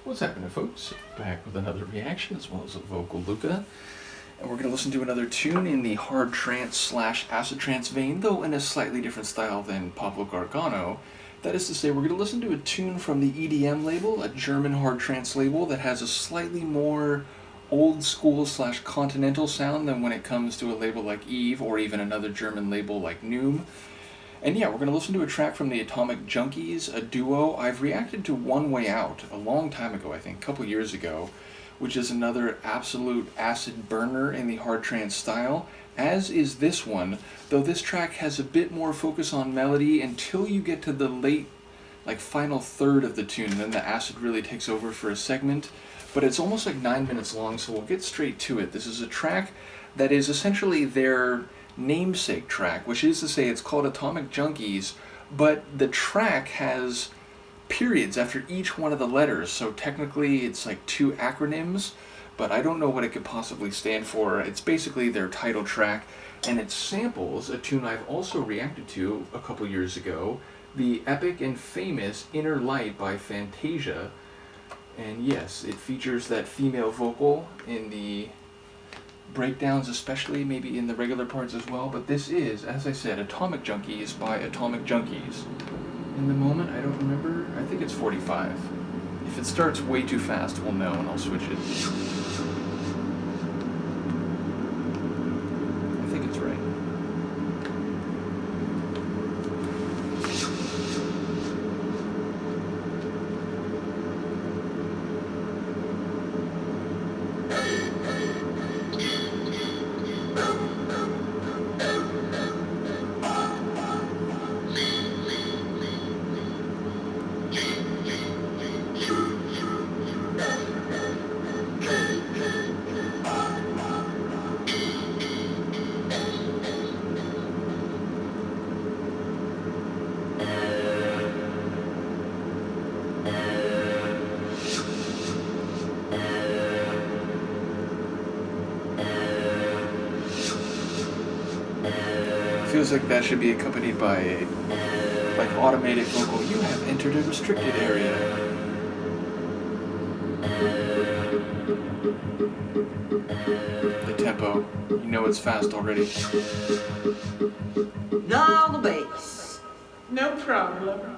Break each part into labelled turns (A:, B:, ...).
A: What's happening, folks? Back with another reaction as well as a vocal Luca. And we're going to listen to another tune in the hard trance slash acid trance vein, though in a slightly different style than Pablo Gargano. That is to say, we're going to listen to a tune from the EDM label, a German hard trance label that has a slightly more old school slash continental sound than when it comes to a label like Eve or even another German label like Noom. And yeah, we're going to listen to a track from the Atomic Junkies, a duo. I've reacted to One Way Out a long time ago, I think, a couple years ago, which is another absolute acid burner in the hard trance style, as is this one, though this track has a bit more focus on melody until you get to the late, final third of the tune, and then the acid really takes over for a segment. But it's almost like 9 minutes long, so we'll get straight to it. This is a track that is essentially their namesake track, which is to say it's called Atomic Junkies, but the track has periods after each one of the letters, so technically it's like two acronyms, but I don't know what it could possibly stand for. It's basically their title track, and it samples a tune I've also reacted to a couple years ago, the epic and famous Inner Light by Phantasia. And yes, it features that female vocal in the breakdowns, especially, maybe in the regular parts as well, but this is, as I said, Atomic Junkies by Atomic Junkies. In the moment, I don't remember, I think it's 45. If it starts way too fast, we'll know and I'll switch it. I think it's right. Feels like that should be accompanied by a automated vocal. You have entered a restricted area. The tempo, you know it's fast already.
B: Now the bass.
C: No problem.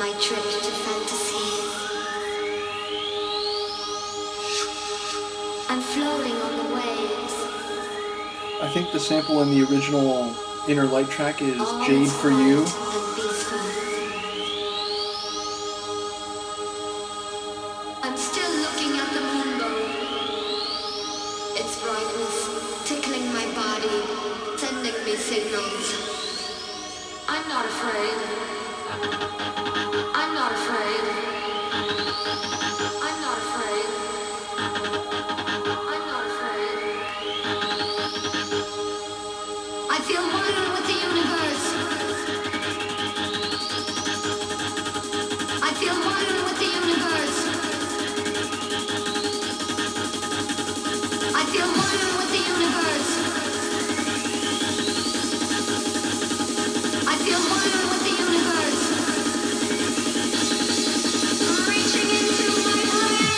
D: my trip to Phantasia. I'm floating on the waves.
A: I think the sample in the original Inner Light track is
D: All
A: Jade
D: is
A: for You.
D: quiet and peaceful. I'm still looking at the moonbow. Its brightness tickling my body, sending me signals. I'm not afraid. I'm not afraid. I'm not afraid. I'm not afraid. I feel one with the universe. I feel one with the universe. I feel one with the universe. I feel one with the universe. Reaching into my brain.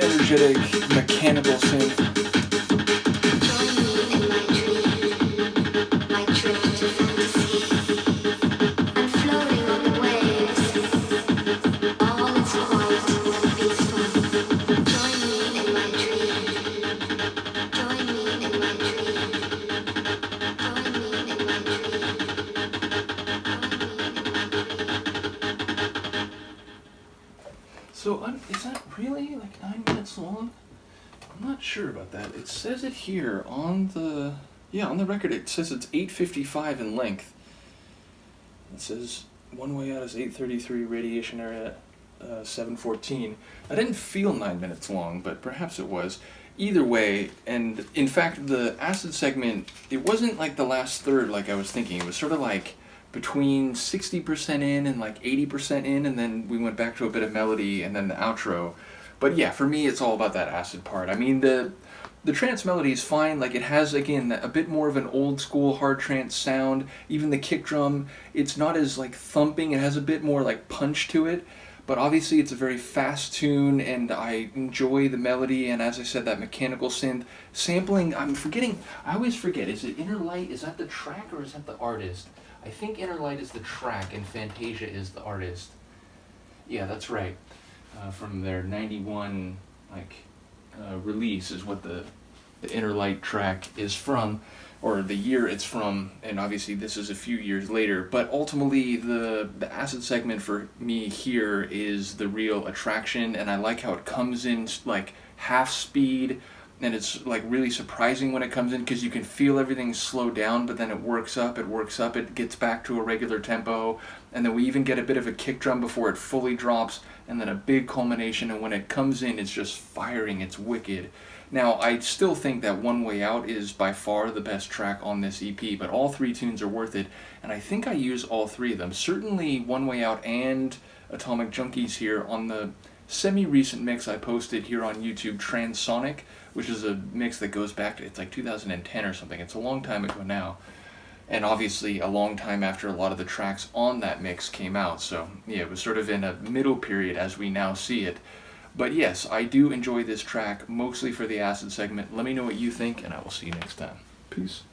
A: energetic mechanical synth.
D: Join me in my dream, my trip to fantasy. I'm floating on the waves,
A: So is that really like 9 minutes long? I'm not sure about that. It says it here on the record. It says it's 8:55 in length. It says One Way Out is 8:33, radiation area 7:14. I didn't feel 9 minutes long, but perhaps it was. Either way, and in fact, the acid segment, it wasn't like the last third like I was thinking. It was sort of like between 60% in and like 80% in, and then we went back to a bit of melody and then the outro. But yeah, for me, it's all about that acid part. I mean, the trance melody is fine. Like, it has, again, a bit more of an old school hard trance sound. Even the kick drum, it's not as like thumping. It has a bit more like punch to it. But obviously it's a very fast tune, and I enjoy the melody, and as I said, that mechanical synth. Sampling, I always forget, is it Inner Light, is that the track or is that the artist? I think Inner Light is the track and Phantasia is the artist. Yeah, that's right. From their 91 release is what the Inner Light track is from, or the year it's from, and obviously this is a few years later. But ultimately, the acid segment for me here is the real attraction, and I like how it comes in like half speed, and it's like really surprising when it comes in because you can feel everything slow down, but then it works up, it gets back to a regular tempo, and then we even get a bit of a kick drum before it fully drops, and then a big culmination, and when it comes in, it's just firing, it's wicked. Now, I still think that One Way Out is by far the best track on this EP, but all three tunes are worth it, and I think I use all three of them. Certainly One Way Out and Atomic Junkies here on the semi-recent mix I posted here on YouTube, Transonic, which is a mix that goes back to, it's like 2010 or something. It's a long time ago now. And obviously a long time after a lot of the tracks on that mix came out. So yeah, it was sort of in a middle period as we now see it. But yes, I do enjoy this track, mostly for the acid segment. Let me know what you think, and I will see you next time. Peace.